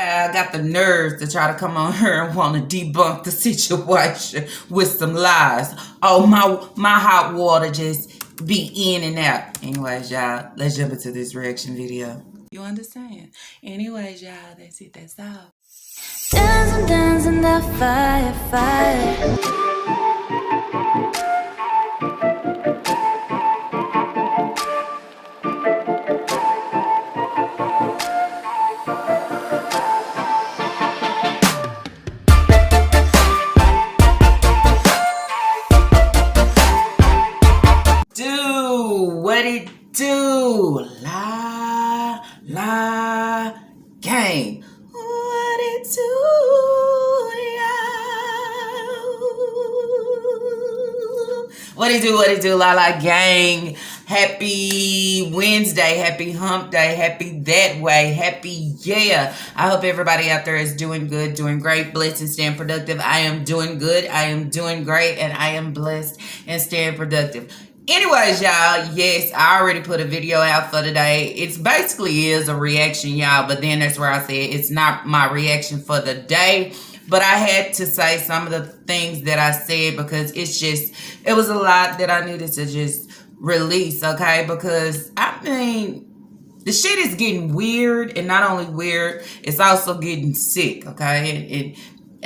I got the nerves to try to come on here and want to debunk the situation with some lies. Oh, my hot water just be in and out. Anyways, y'all, let's jump into this reaction video. You understand? Anyways, y'all, that's it. That's all. Dancing, dancing, the fire, fire. What it do? La gang. What it do, y'all? What it do, la gang. Happy Wednesday, happy hump day, happy that way, happy yeah. I hope everybody out there is doing good, doing great, blessed and staying productive. I am doing good, I am doing great, and I am blessed and staying productive. Anyways, y'all, yes, I already put a video out for today. It's basically is a reaction, y'all, but then that's where I said it's not my reaction for the day. But I had to say some of the things that I said because it was a lot that I needed to just release, okay? Because, I mean, the shit is getting weird, and not only weird, it's also getting sick, okay?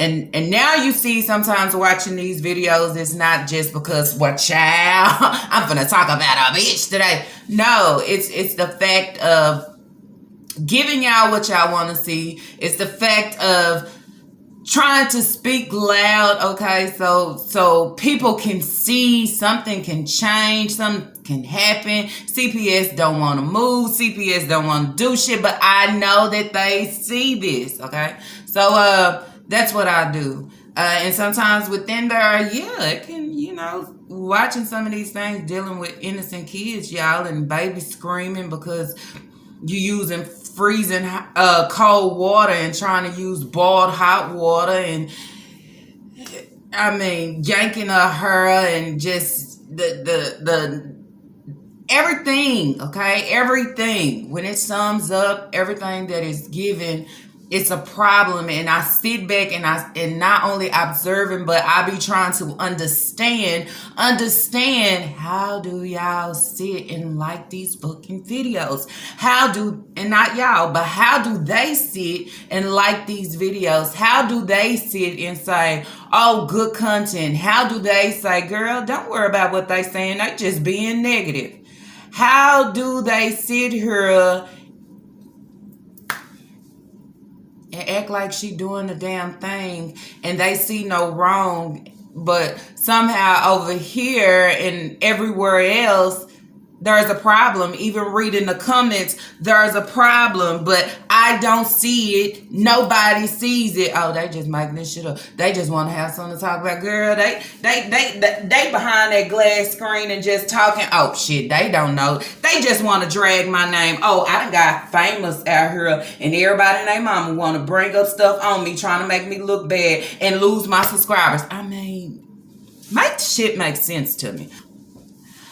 And now you see sometimes watching these videos, it's not just because, well, child, I'm gonna talk about a bitch today. No, it's the fact of giving y'all what y'all want to see. It's the fact of trying to speak loud, okay, so people can see, something can change, something can happen. CPS don't want to move, CPS don't want to do shit, but I know that they see this, okay? So that's what I do. And sometimes within there, yeah, it can, you know, watching some of these things, dealing with innocent kids, y'all, and babies screaming because you using freezing cold water and trying to use boiled hot water, and I mean yanking a Hera, and just the everything, okay, everything. When it sums up everything that is given, it's a problem. And I sit back and not only observing, but I be trying to understand how do y'all sit and like these fucking videos? And not y'all, but how do they sit and like these videos? How do they sit and say, oh, good content? How do they say, girl, don't worry about what they saying, they just being negative? How do they sit here and act like she doing the damn thing and they see no wrong, but somehow over here and everywhere else there's a problem? Even reading the comments, there's a problem, but I don't see it. Nobody sees it. Oh, they just making this shit up. They just want to have something to talk about. Girl, they behind that glass screen and just talking. Oh, shit, they don't know. They just want to drag my name. Oh, I done got famous out here, and everybody and their mama want to bring up stuff on me, trying to make me look bad and lose my subscribers. I mean, make shit make sense to me.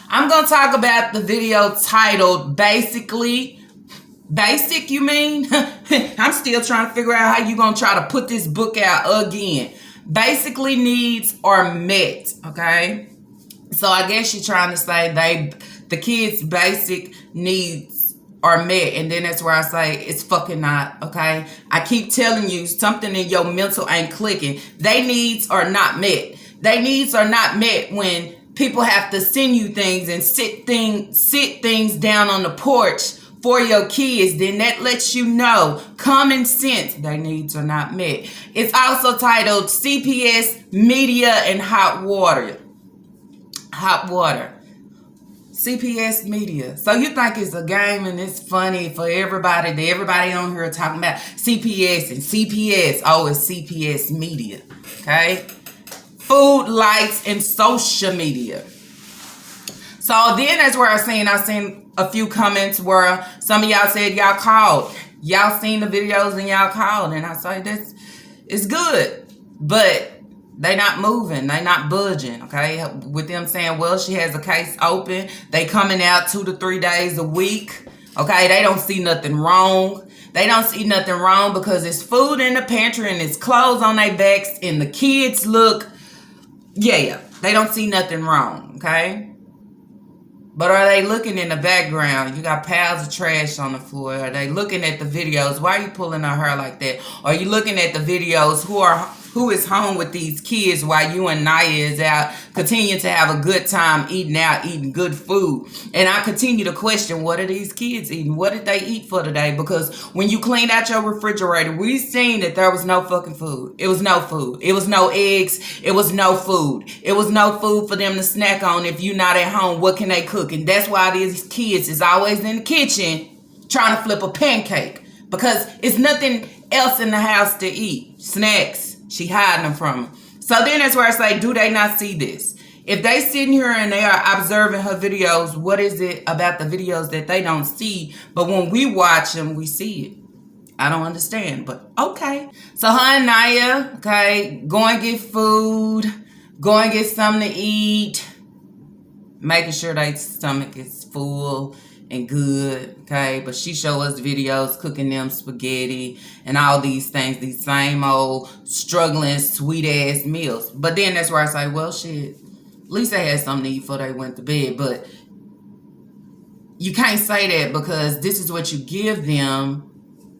I'm going to talk about the video titled Basically. Basic, you mean? I'm still trying to figure out how you going to try to put this book out again. Basically needs are met, okay? So I guess you're trying to say the kids' basic needs are met. And then that's where I say it's fucking not, okay? I keep telling you something in your mental ain't clicking. They needs are not met. They needs are not met when people have to send you things and sit things down on the porch for your kids. Then that lets you know common sense, their needs are not met. It's also titled CPS Media and Hot Water. Hot water. CPS Media. So you think it's a game and it's funny for everybody, that everybody on here talking about CPS and CPS. Oh, it's CPS Media. Okay? Food, lights, and social media. So then that's where I seen a few comments where some of y'all said y'all called. Y'all seen the videos and y'all called. And I say this is good. But they not moving. They not budging. Okay. With them saying, well, she has a case open. They coming out 2 to 3 days a week. Okay. They don't see nothing wrong. They don't see nothing wrong because it's food in the pantry and it's clothes on their backs and the kids look, yeah, they don't see nothing wrong, okay? But are they looking in the background? You got piles of trash on the floor. Are they looking at the videos? Why are you pulling her hair like that? Are you looking at the videos? Who is home with these kids while you and Naya is out, continue to have a good time eating out, eating good food? And I continue to question, what are these kids eating? What did they eat for today? Because when you cleaned out your refrigerator, we seen that there was no fucking food. It was no food. It was no eggs. It was no food. It was no food for them to snack on. If you're not at home, what can they cook? And that's why these kids is always in the kitchen trying to flip a pancake, because it's nothing else in the house to eat. Snacks. She hiding them from him. So then that's where I say, do they not see this? If they sitting here and they are observing her videos, what is it about the videos that they don't see? But when we watch them, we see it. I don't understand, but okay. So her and Naya, okay, go and get food. Go and get something to eat. Making sure their stomach is full and good, okay? But she show us videos cooking them spaghetti and all these things, these same old struggling sweet ass meals. But then that's where I say, well, shit, at least they had something to eat before they went to bed. But you can't say that because this is what you give them.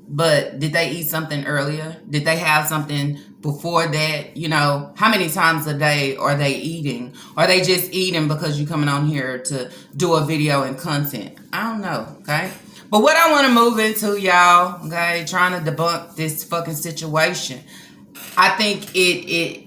But did they eat something earlier? Did they have something before that? You know, how many times a day are they eating? Are they just eating because you're coming on here to do a video and content? I don't know, okay? But what I want to move into, y'all, okay, trying to debunk this fucking situation. I think it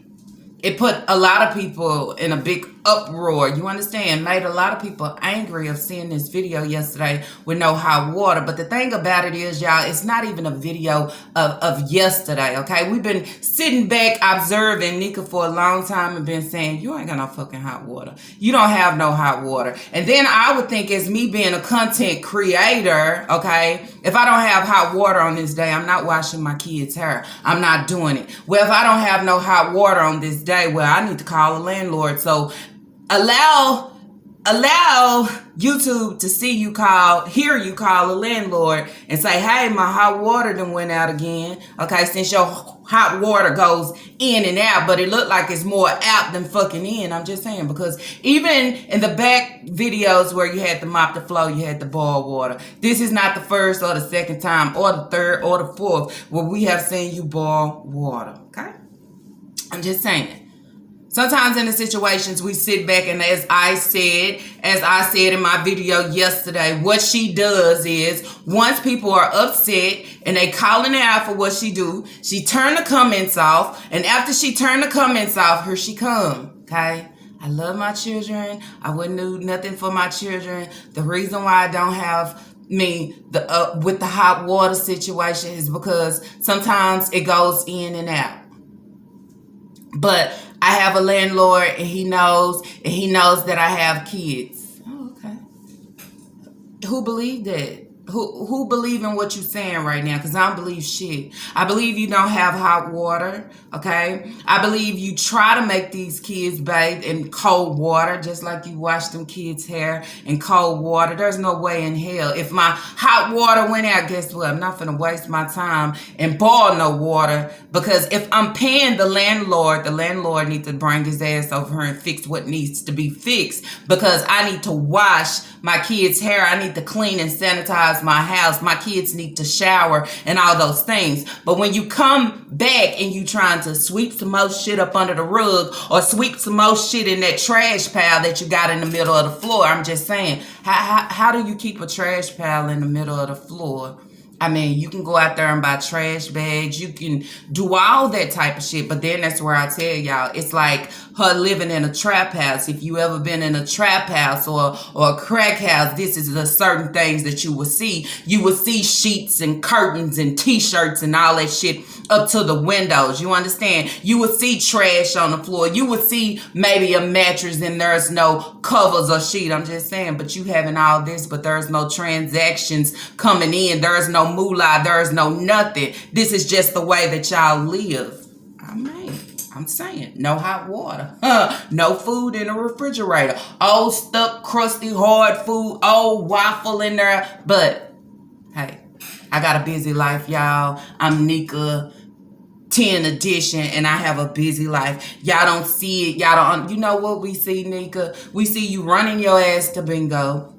put a lot of people in a big uproar. You understand? Made a lot of people angry of seeing this video yesterday with no hot water. But the thing about it is, y'all, it's not even a video of yesterday, okay? We've been sitting back observing Nika for a long time and been saying, you ain't got no fucking hot water. You don't have no hot water. And then I would think, as me being a content creator, okay, if I don't have hot water on this day, I'm not washing my kids' hair. I'm not doing it. Well, if I don't have no hot water on this day, well, I need to call a landlord. So allow YouTube to hear you call a landlord and say, hey, my hot water done went out again. Okay, since your hot water goes in and out, but it looked like it's more out than fucking in. I'm just saying, because even in the back videos where you had to mop the floor, you had to boil water. This is not the first or the second time or the third or the fourth where we have seen you boil water. Okay, I'm just saying. Sometimes in the situations we sit back and as I said in my video yesterday, what she does is once people are upset and they calling her out for what she do, she turn the comments off. And after she turn the comments off, here she come. Okay. I love my children. I wouldn't do nothing for my children. The reason why I don't have with the hot water situation is because sometimes it goes in and out. But I have a landlord and he knows that I have kids. Oh, okay. Who believed that? Who believe in what you're saying right now? Because I don't believe shit. I believe you don't have hot water, okay? I believe you try to make these kids bathe in cold water, just like you wash them kids' hair in cold water. There's no way in hell. If my hot water went out, guess what? I'm not finna waste my time and boil no water, because if I'm paying the landlord needs to bring his ass over here and fix what needs to be fixed, because I need to wash my kids' hair. I need to clean and sanitize my house. My kids need to shower and all those things. But when you come back and you trying to sweep some more shit up under the rug or sweep some more shit in that trash pile that you got in the middle of the floor, I'm just saying, how do you keep a trash pile in the middle of the floor? I mean, you can go out there and buy trash bags. You can do all that type of shit. But then that's where I tell y'all, it's like her living in a trap house. If you ever been in a trap house or a crack house, this is the certain things that you will see. You will see sheets and curtains and t-shirts and all that shit up to the windows. You understand? You will see trash on the floor. You will see maybe a mattress and there's no covers or sheet. I'm just saying, but you having all this, but there's no transactions coming in. There's no moolah. There's no nothing. This is just the way that y'all live. I mean, I'm saying, no hot water. No food in the refrigerator. Old stuck, crusty, hard food. Old waffle in there. But, hey, I got a busy life, y'all. I'm Nika 10 edition, and I have a busy life. Y'all don't see it. Y'all don't. You know what we see, Nika? We see you running your ass to bingo.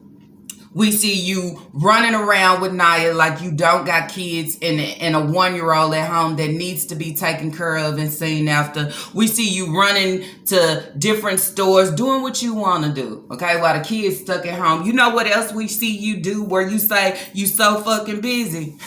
We see you running around with Naya like you don't got kids and a 1-year-old at home that needs to be taken care of and seen after. We see you running to different stores, doing what you want to do, okay, while the kids stuck at home. You know what else we see you do where you say you so fucking busy?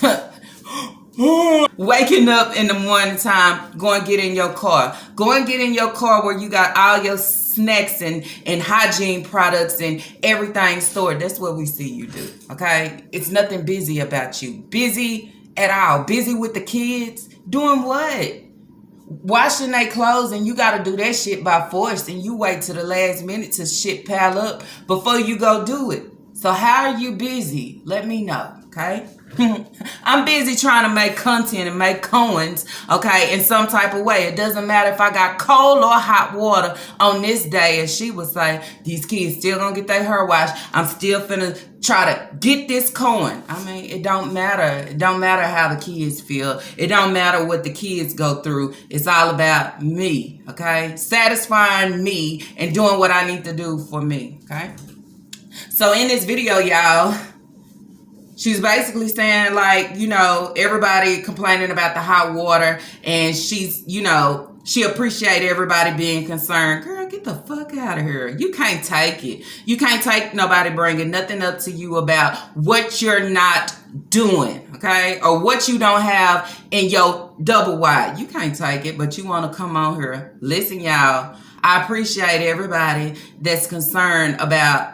Waking up in the morning time, go and get in your car. Go and get in your car where you got all your snacks and hygiene products and everything stored. That's what we see you do, okay? It's nothing busy about you. Busy at all. Busy with the kids. Doing what? Washing their clothes, and you got to do that shit by force, and you wait till the last minute to shit pile up before you go do it. So how are you busy? Let me know, okay? I'm busy trying to make content and make coins, okay, in some type of way. It doesn't matter if I got cold or hot water on this day, as she would say. These kids still gonna get their hair washed. I'm still finna try to get this coin. I mean, it don't matter. It don't matter how the kids feel. It don't matter what the kids go through. It's all about me, okay? Satisfying me and doing what I need to do for me, okay? So in this video, y'all, she's basically saying, like, you know, everybody complaining about the hot water, and she's, you know, she appreciate everybody being concerned. Girl, get the fuck out of here. You can't take it. You can't take nobody bringing nothing up to you about what you're not doing, okay? Or what you don't have in your double wide. You can't take it, but you want to come on here. Listen, y'all, I appreciate everybody that's concerned about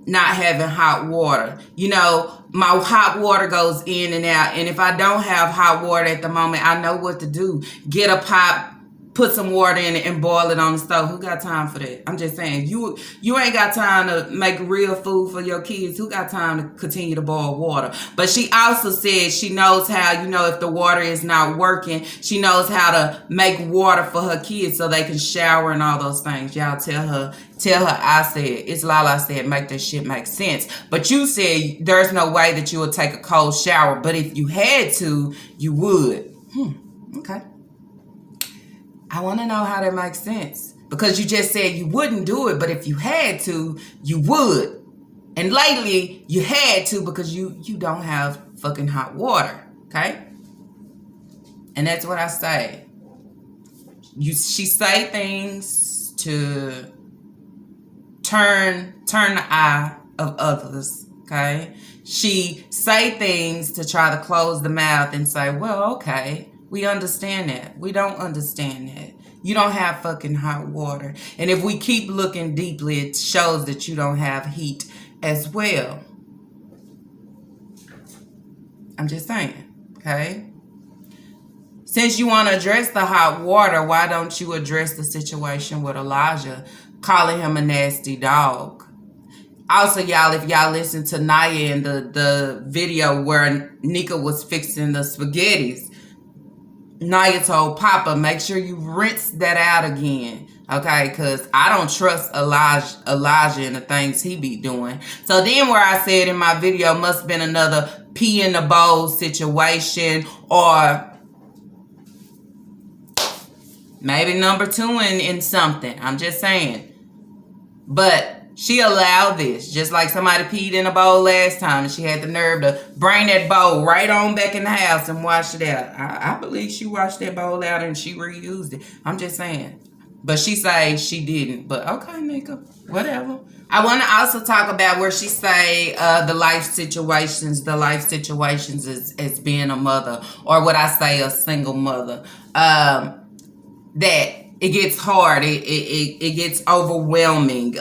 not having hot water. You know, my hot water goes in and out, and if I don't have hot water at the moment, I know what to do. Get a pot, put some water in it, and boil it on the stove. Who got time for that? I'm just saying, you ain't got time to make real food for your kids. Who got time to continue to boil water? But she also said she knows how, you know, if the water is not working, she knows how to make water for her kids so they can shower and all those things. Y'all tell her I said, it's Lala said, make this shit make sense. But you said there's no way that you would take a cold shower, but if you had to, you would. Okay. I want to know how that makes sense. Because you just said you wouldn't do it, but if you had to, you would. And lately, you had to because you don't have fucking hot water. Okay? And that's what I say. She say things to turn the eye of others. Okay? She say things to try to close the mouth and say, well, okay, we understand that. We don't understand that. You don't have fucking hot water. And if we keep looking deeply, it shows that you don't have heat as well. I'm just saying, okay? Since you want to address the hot water, why don't you address the situation with Elijah, calling him a nasty dog? Also, y'all, if y'all listen to Naya in the video where Nika was fixing the spaghettis, Naya told Papa, make sure you rinse that out again, okay? Because I don't trust Elijah and the things he be doing. So then where I said in my video must have been another pee in the bowl situation, or maybe number 2 in something. I'm just saying. But she allowed this, just like somebody peed in a bowl last time, and she had the nerve to bring that bowl right on back in the house and wash it out. I believe she washed that bowl out and she reused it. I'm just saying. But she say she didn't. But okay, Nika, whatever. I want to also talk about where she say the life situations as being a mother, or what I say, a single mother. That it gets hard. It gets overwhelming.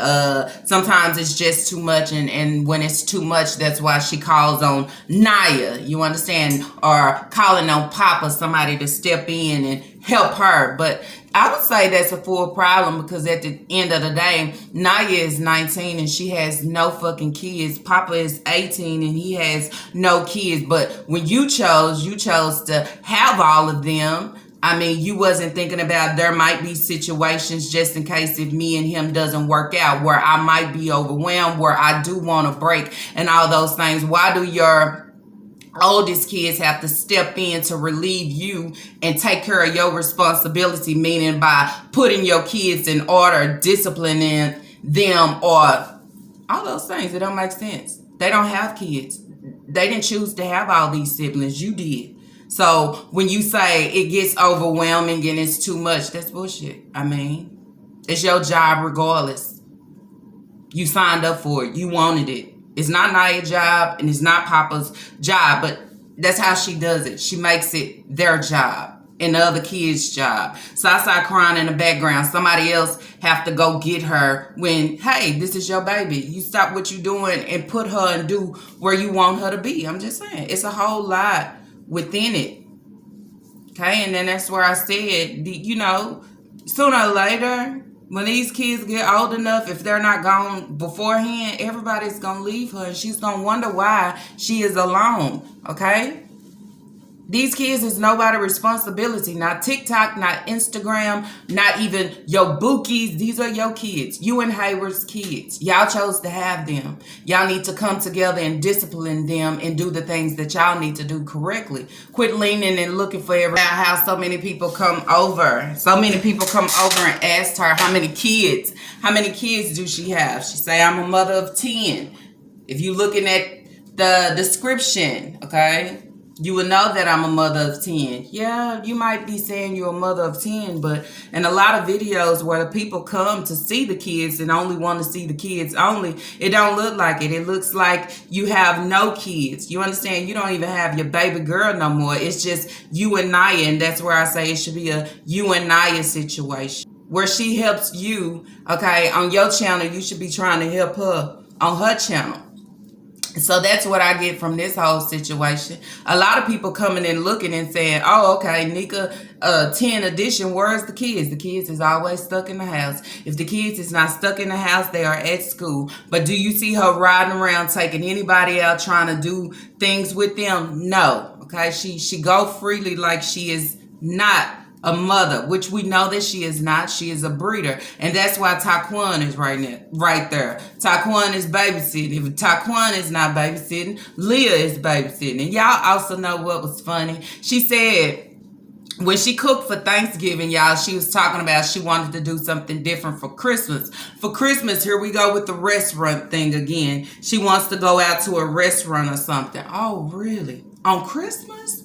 Sometimes it's just too much. And when it's too much, that's why she calls on Naya, you understand? Or calling on Papa, somebody to step in and help her. But I would say that's a full problem, because at the end of the day, Naya is 19 and she has no fucking kids. Papa is 18 and he has no kids. But when you chose to have all of them, I mean, you wasn't thinking about there might be situations just in case if me and him doesn't work out, where I might be overwhelmed, where I do want a break and all those things. Why do your oldest kids have to step in to relieve you and take care of your responsibility, meaning by putting your kids in order, disciplining them, or all those things. It don't make sense. They don't have kids. They didn't choose to have all these siblings. You did. So when you say it gets overwhelming and it's too much, that's bullshit. I mean, it's your job regardless. You signed up for it. You wanted it. It's not Naya's job and it's not Papa's job, but that's how she does it. She makes it their job and the other kid's job. So I start crying in the background. Somebody else have to go get her when, hey, this is your baby. You stop what you're doing and put her and do where you want her to be. I'm just saying. It's a whole lot within it. Okay, and then that's where I said, you know, sooner or later, when these kids get old enough, if they're not gone beforehand, everybody's going to leave her and she's going to wonder why she is alone, okay? These kids is nobody's responsibility. Not TikTok, not Instagram, not even your bookies. These are your kids. You and Hayward's kids. Y'all chose to have them. Y'all need to come together and discipline them and do the things that y'all need to do correctly. Quit leaning and looking for how so many people come over. So many people come over and asked her how many kids do she have? She say, I'm a mother of 10. If you looking at the description, okay, you will know that I'm a mother of 10. Yeah, you might be saying you're a mother of 10, but in a lot of videos where the people come to see the kids and only want to see the kids only, it don't look like it. It looks like you have no kids. You understand? You don't even have your baby girl no more. It's just you and Naya, and that's where I say it should be a you and Naya situation where she helps you, okay, on your channel. You should be trying to help her on her channel. So that's what I get from this whole situation. A lot of people coming and looking and saying, oh, okay, Nika, 10 edition, where's the kids? The kids is always stuck in the house. If the kids is not stuck in the house, they are at school. But do you see her riding around taking anybody out trying to do things with them? No. Okay, she go freely like she is not a mother, which we know that she is not. She is a breeder. And that's why Taquan is right there. Taquan is babysitting. If Taquan is not babysitting, Leah is babysitting. And y'all also know what was funny. She said when she cooked for Thanksgiving, y'all, she was talking about she wanted to do something different for Christmas. For Christmas, here we go with the restaurant thing again. She wants to go out to a restaurant or something. Oh, really? On Christmas?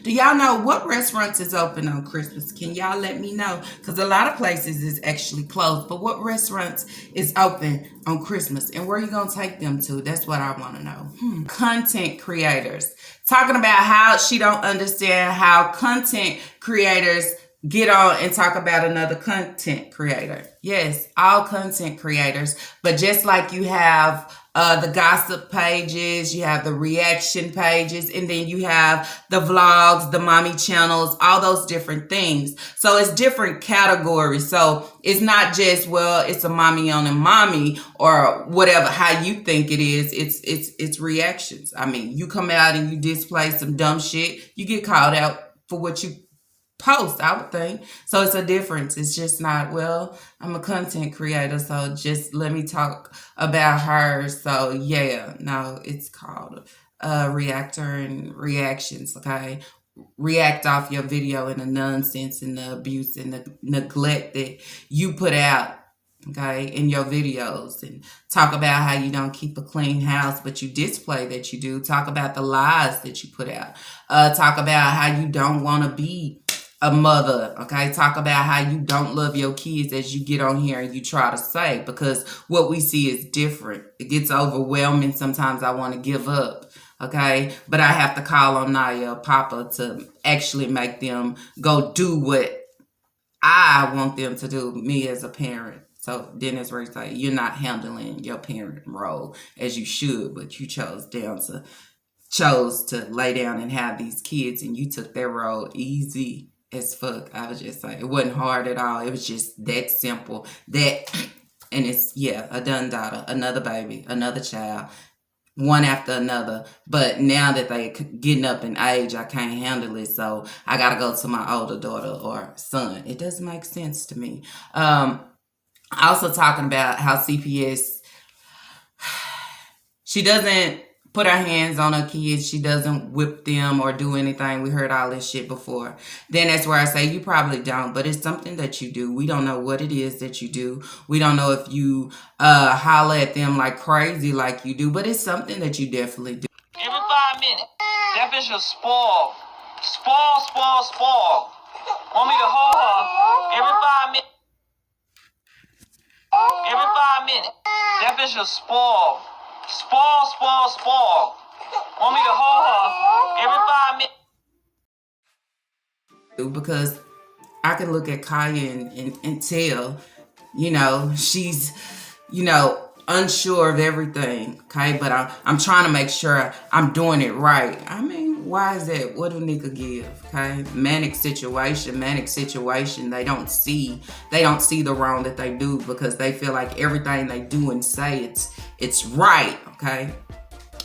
Do y'all know what restaurants is open on Christmas? Can y'all let me know? Because a lot of places is actually closed. But what restaurants is open on Christmas? And where are you going to take them to? That's what I want to know. Content creators. Talking about how she don't understand how content creators get on and talk about another content creator. Yes, all content creators. But just like you have the gossip pages, you have the reaction pages, and then you have the vlogs, the mommy channels, all those different things. So it's different categories. So it's not just, well, it's a mommy on a mommy or whatever, how you think it is. It's reactions. I mean, you come out and you display some dumb shit, you get called out for what you post, I would think. So it's a difference. It's just not, well, I'm a content creator, so just let me talk about her. So yeah, no, it's called reactor and reactions, okay? React off your video and the nonsense and the abuse and the neglect that you put out, okay, in your videos, and talk about how you don't keep a clean house, but you display that you do. Talk about the lies that you put out. Talk about how you don't want to be a mother, okay? Talk about how you don't love your kids as you get on here and you try to say, because what we see is different. It gets overwhelming. Sometimes I want to give up, okay? But I have to call on Naya or Papa to actually make them go do what I want them to do, me as a parent. So then it's where it's like, you're not handling your parent role as you should, but you chose to lay down and have these kids, and you took their role easy as fuck. I was just like, it wasn't hard at all. It was just that simple. And it's, yeah, a done daughter, another baby, another child, one after another. But now that they getting up in age, I can't handle it. So I got to go to my older daughter or son. It doesn't make sense to me. Also talking about how CPS, she doesn't put her hands on her kids. She doesn't whip them or do anything. We heard all this shit before. Then that's where I say you probably don't, but it's something that you do. We don't know what it is that you do. We don't know if you holler at them like crazy like you do, but it's something that you definitely do. Every 5 minutes, that bitch will spoil. Spoil. Want me to hold her every 5 minutes. Every 5 minutes, that bitch will spoil. Spoil. Want me to hold her every 5 minutes. Because I can look at Kaya and tell, you know, she's, you know, unsure of everything, okay? But I'm trying to make sure I'm doing it right. I mean, why is that? What do nigga give, okay? Manic situation. They don't see the wrong that they do because they feel like everything they do and say it's right, okay?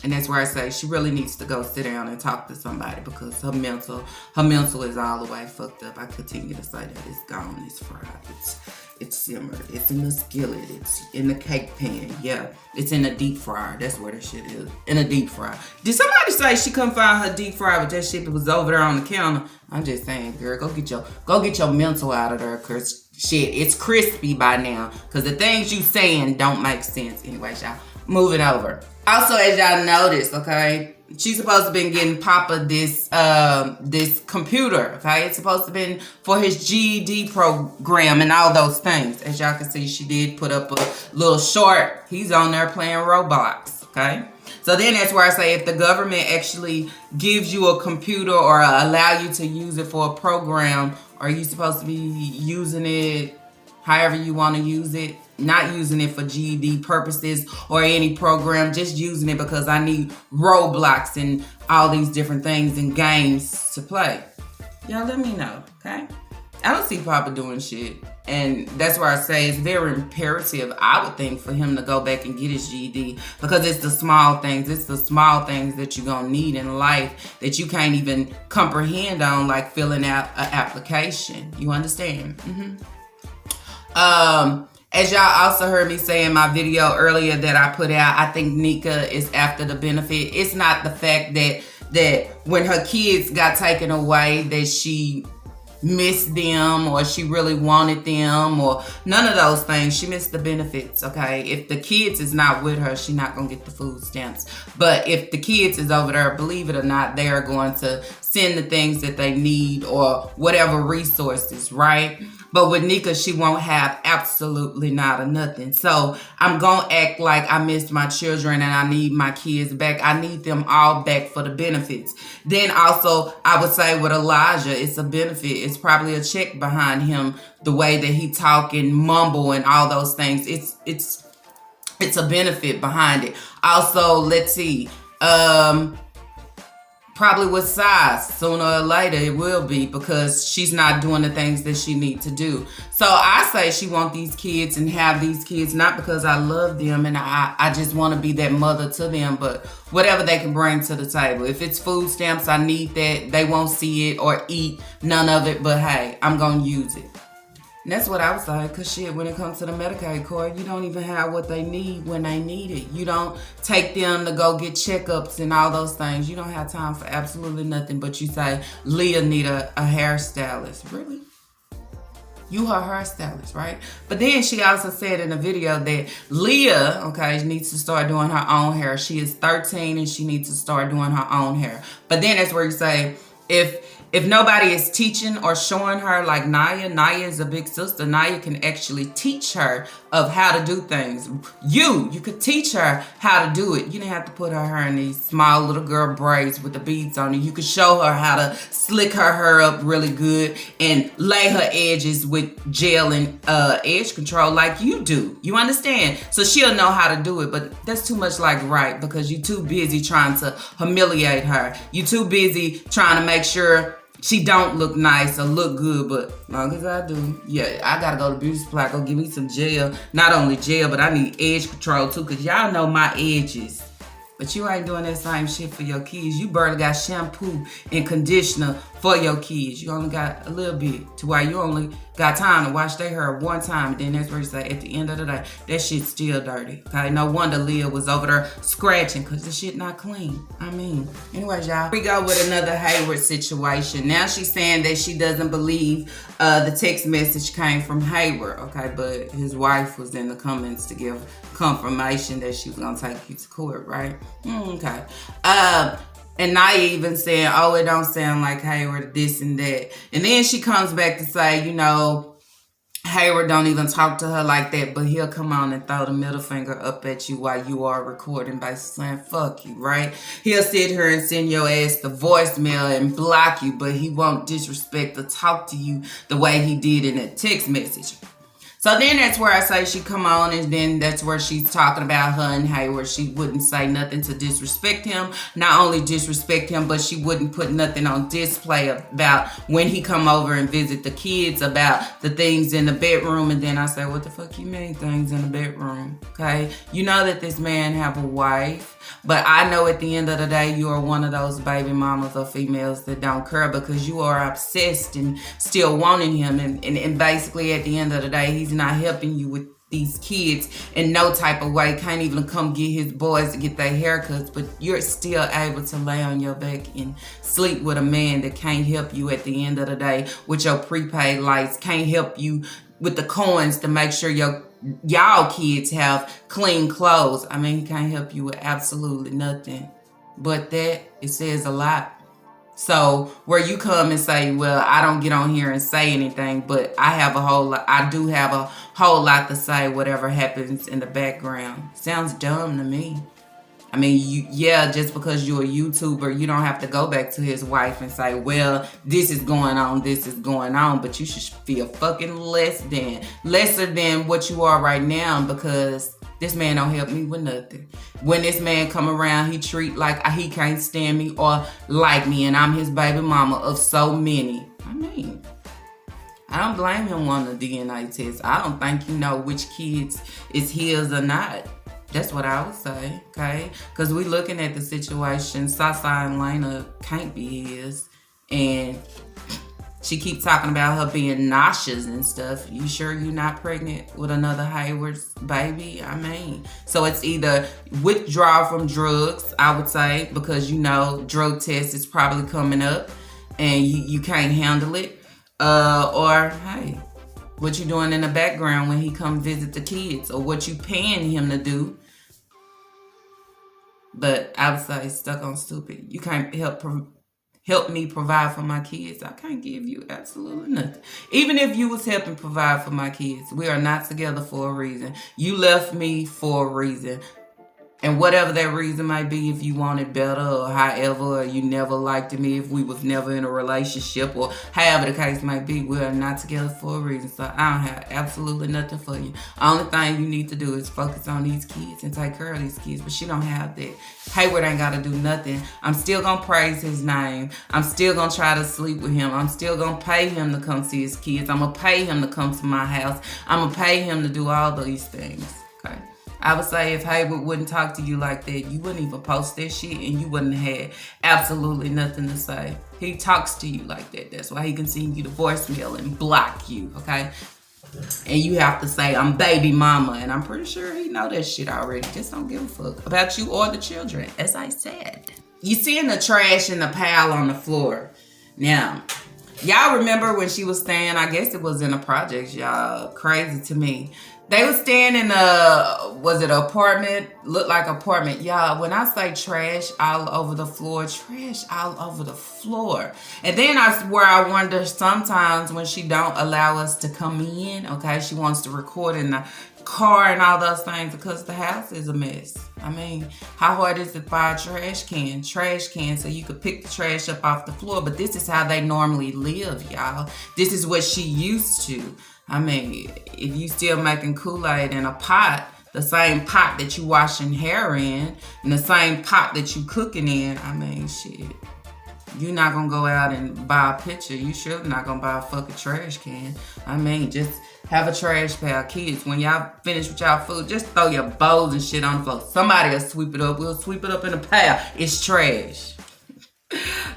And that's where I say she really needs to go sit down and talk to somebody because her mental is all the way fucked up. I continue to say that it's gone, it's fried, it's simmered, it's in the skillet, it's in the cake pan. Yeah, it's in the deep fryer. That's where that shit is. In a deep fryer. Did somebody say she couldn't find her deep fryer, but that shit was over there on the counter? I'm just saying, girl, go get your mental out of there, cause shit, it's crispy by now. Cause the things you saying don't make sense. Anyway, y'all, moving over. Also, as y'all noticed, okay, she's supposed to been getting Papa this computer, okay? It's supposed to been for his GED program and all those things. As y'all can see, she did put up a little short. He's on there playing Roblox, okay? So then that's where I say if the government actually gives you a computer or allow you to use it for a program, are you supposed to be using it however you want to use it? Not using it for GED purposes or any program, just using it because I need Roblox and all these different things and games to play. Y'all let me know, okay? I don't see Papa doing shit. And that's why I say it's very imperative, I would think, for him to go back and get his GED because it's the small things. It's the small things that you're going to need in life that you can't even comprehend on, like filling out an application. You understand? As y'all also heard me say in my video earlier that I put out, I think Nika is after the benefit. It's not the fact that when her kids got taken away that she missed them or she really wanted them or none of those things. She missed the benefits, okay? If the kids is not with her, she's not going to get the food stamps. But if the kids is over there, believe it or not, they are going to send the things that they need or whatever resources, right? But with Nika, she won't have absolutely not or nothing. So I'm going to act like I missed my children and I need my kids back. I need them all back for the benefits. Then also, I would say with Elijah, it's a benefit. It's probably a check behind him, the way that he talk and mumble and all those things. It's a benefit behind it. Also, let's see. Probably with size, sooner or later it will be because she's not doing the things that she needs to do. So I say she want these kids and have these kids, not because I love them and I just want to be that mother to them, but whatever they can bring to the table. If it's food stamps, I need that. They won't see it or eat none of it, but hey, I'm going to use it. And that's what I was like, because shit, when it comes to the Medicaid card, you don't even have what they need when they need it. You don't take them to go get checkups and all those things. You don't have time for absolutely nothing, but you say, Leah need a hairstylist. Really? You her hairstylist, right? But then she also said in the video that Leah, okay, needs to start doing her own hair. She is 13 and she needs to start doing her own hair. But then that's where you say, if nobody is teaching or showing her, like Naya is a big sister. Naya can actually teach her of how to do things. You could teach her how to do it. You didn't have to put her hair in these small little girl braids with the beads on it. You could show her how to slick her hair up really good and lay her edges with gel and edge control like you do. You understand? So she'll know how to do it, but that's too much like right because you're too busy trying to humiliate her. You're too busy trying to make sure she don't look nice or look good, but long as I do, yeah, I gotta go to beauty supply, go give me some gel. Not only gel, but I need edge control too, because y'all know my edges. But you ain't doing that same shit for your kids. You barely got shampoo and conditioner for your kids. You only got a little bit to where you only got time to wash their hair one time. And then that's where you say, at the end of the day, that shit's still dirty. Okay, no wonder Leah was over there scratching because the shit not clean. I mean, anyways, y'all. We go with another Hayward situation. Now she's saying that she doesn't believe the text message came from Hayward. Okay, but his wife was in the comments to give confirmation that she was going to take you to court, right? Okay. And Naya even saying, oh, it don't sound like Hayward, this and that. And then she comes back to say, you know, Hayward don't even talk to her like that, but he'll come on and throw the middle finger up at you while you are recording by saying, fuck you, right? He'll sit here and send your ass the voicemail and block you, but he won't disrespect or talk to you the way he did in that text message. So then that's where I say she come on, and then that's where she's talking about her and Hayward. She wouldn't say nothing to disrespect him. Not only disrespect him, but she wouldn't put nothing on display about when he come over and visit the kids, about the things in the bedroom. And then I say, what the fuck you mean things in the bedroom? Okay? You know that this man have a wife. But I know at the end of the day, you are one of those baby mamas or females that don't care because you are obsessed and still wanting him. And basically at the end of the day, he's not helping you with these kids in no type of way. Can't even come get his boys to get their haircuts, but you're still able to lay on your back and sleep with a man that can't help you at the end of the day with your prepaid lights, can't help you with the coins to make sure y'all kids have clean clothes. I mean, he can't help you with absolutely nothing. But that, it says a lot. So where you come and say, well, I don't get on here and say anything, but I do have a whole lot to say, whatever happens in the background. Sounds dumb to me. I mean, just because you're a YouTuber, you don't have to go back to his wife and say, well, this is going on, but you should feel fucking lesser than what you are right now, because this man don't help me with nothing. When this man come around, he treat like he can't stand me or like me, and I'm his baby mama of so many. I mean, I don't blame him wanting a DNA test. I don't think you know which kids is his or not. That's what I would say, okay? Because we looking at the situation, Sasa and Lena can't be his. And she keep talking about her being nauseous and stuff. You sure you're not pregnant with another Hayward's baby? I mean, so it's either withdraw from drugs, I would say, because you know drug test is probably coming up and you can't handle it. Or, hey, what you doing in the background when he come visit the kids, or what you paying him to do. But I would say stuck on stupid. You can't help me provide for my kids. I can't give you absolutely nothing. Even if you was helping provide for my kids, we are not together for a reason. You left me for a reason. And whatever that reason might be, if you wanted better or however, or you never liked me, if we was never in a relationship, or however the case might be, we are not together for a reason. So I don't have absolutely nothing for you. Only thing you need to do is focus on these kids and take care of these kids. But she don't have that. Hayward ain't got to do nothing. I'm still going to praise his name. I'm still going to try to sleep with him. I'm still going to pay him to come see his kids. I'm going to pay him to come to my house. I'm going to pay him to do all these things. Okay. I would say if Hayward wouldn't talk to you like that, you wouldn't even post that shit and you wouldn't have had absolutely nothing to say. He talks to you like that. That's why he can send you the voicemail and block you, okay? And you have to say, I'm baby mama. And I'm pretty sure he know that shit already. Just don't give a fuck about you or the children, as I said. You seeing the trash in the pile on the floor. Now, y'all remember when she was staying, I guess it was in the projects, y'all. Crazy to me. They was staying in was it an apartment? Looked like an apartment. Y'all, when I say trash all over the floor, trash all over the floor. And then I wonder sometimes when she don't allow us to come in, okay, she wants to record in the car and all those things because the house is a mess. I mean, how hard is it to buy a trash can so you could pick the trash up off the floor? But this is how they normally live, y'all. This is what she used to. I mean, if you still making Kool-Aid in a pot, the same pot that you washing hair in, and the same pot that you cooking in, I mean, shit. You're not going to go out and buy a pitcher. You sure not going to buy a fucking trash can. I mean, just have a trash pile. Kids, when y'all finish with y'all food, just throw your bowls and shit on the floor. Somebody will sweep it up. We'll sweep it up in a pile. It's trash.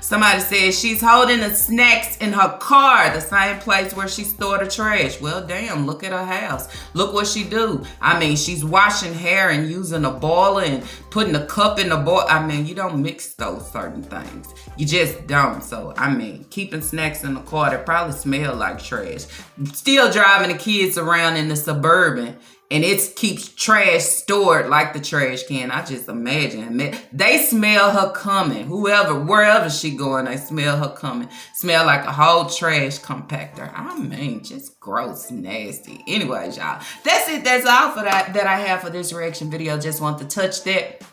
Somebody says she's holding the snacks in her car, the same place where she stored her trash. Well, damn, look at her house. Look what she do. I mean, she's washing hair and using a boiler and putting a cup in the bowl. I mean, you don't mix those certain things. You just don't. So, I mean, keeping snacks in the car that probably smell like trash. Still driving the kids around in the Suburban. And it keeps trash stored like the trash can. I just imagine. They smell her coming. Wherever she going, they smell her coming. Smell like a whole trash compactor. I mean, just gross, nasty. Anyways, y'all. That's it. That's all for that I have for this reaction video. Just want to touch that.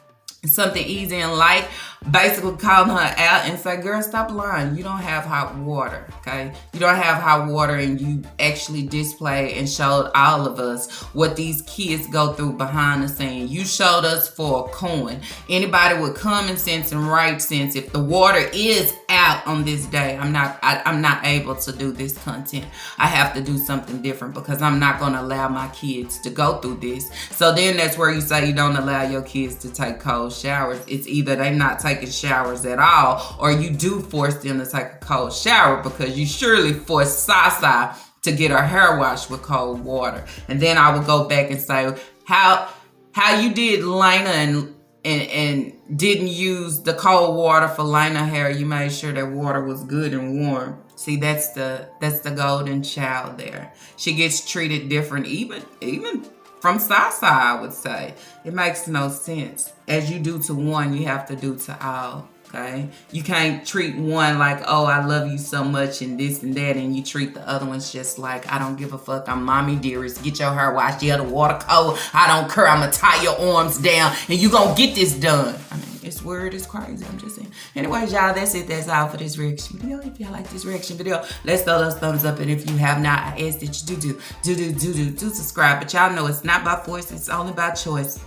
Something easy and light. Basically calling her out and say, girl, stop lying. You don't have hot water, okay? You don't have hot water, and you actually displayed and showed all of us what these kids go through behind the scenes. You showed us for a coin. Anybody with common sense and right sense, if the water is out on this day, I'm not able to do this content. I have to do something different because I'm not going to allow my kids to go through this. So then that's where you say you don't allow your kids to take cold showers. It's either they're not taking showers at all, or you do force them to take a cold shower, because you surely force Sasa to get her hair washed with cold water. And then I will go back and say how you did Lena and didn't use the cold water for Lena hair. You made sure that water was good and warm. See, that's the golden child there. She gets treated different, even from Sasa, I would say. It makes no sense. As you do to one, you have to do to all, okay? You can't treat one like, oh, I love you so much and this and that, and you treat the other ones just like, I don't give a fuck, I'm mommy dearest. Get your hair washed. Yeah, the water cold. I don't care. I'm going to tie your arms down, and you going to get this done. I mean, it's weird. It's crazy. I'm just saying. Anyways, y'all, that's it. That's all for this reaction video. If y'all like this reaction video, let's throw those thumbs up. And if you have not, I ask that you do subscribe. But y'all know it's not by force. It's only by choice.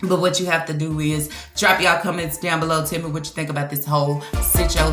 But what you have to do is drop y'all comments down below. Tell me what you think about this whole sit-yo.